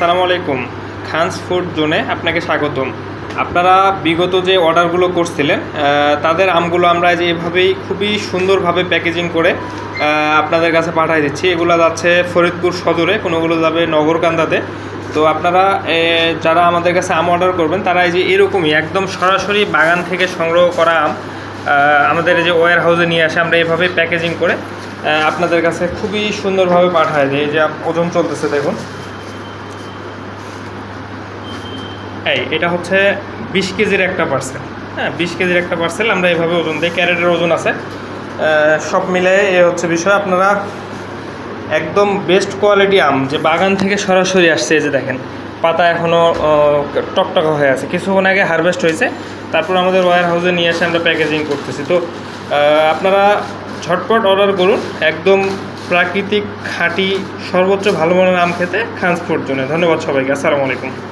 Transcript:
আসসালামু আলাইকুম। খানস ফুড জোনে আপনাকে স্বাগতম। আপনারা বিগত যে অর্ডারগুলো করছিলেন তাদের আমগুলো আমরা যে এভাবেই খুবই সুন্দরভাবে প্যাকেজিং করে আপনাদের কাছে পাঠিয়ে দিচ্ছি। এগুলো যাচ্ছে ফরিদপুর সদরে, কোনোগুলো যাবে নগরকান্দাতে। তো আপনারা যারা আমাদের কাছে আম অর্ডার করবেন তারা এই যে এরকমই একদম সরাসরি বাগান থেকে সংগ্রহ করা আম আমাদের এই যে ওয়্যার হাউসে নিয়ে আসে, আমরা এইভাবে প্যাকেজিং করে আপনাদের কাছে খুবই সুন্দরভাবে পাঠায় দিই। এই যে ওজন চলতেছে দেখুন, এটা হচ্ছে 20 কেজির একটা পার্সেল। হ্যাঁ, 20 কেজির একটা পার্সেল আমরা এভাবে ওজন দিই। ক্যারেটের ওজন আছে, সব মিলে এ হচ্ছে বিষয়। আপনারা একদম বেস্ট কোয়ালিটি আম যে বাগান থেকে সরাসরি আসছে। এই যে দেখেন, পাতা এখনও টকটকা হয়ে আছে, কিছুক্ষণ আগে হারভেস্ট হয়েছে, তারপর আমাদের ওয়্যার হাউসে নিয়ে এসে আমরা প্যাকেজিং করতেছি। তো আপনারা ঝটপট অর্ডার করুন একদম প্রাকৃতিক খাঁটি সর্বোচ্চ ভালো মানের আম খেতে খানস ফুড জোনে। ধন্যবাদ সবাইকে। আসসালামু আলাইকুম।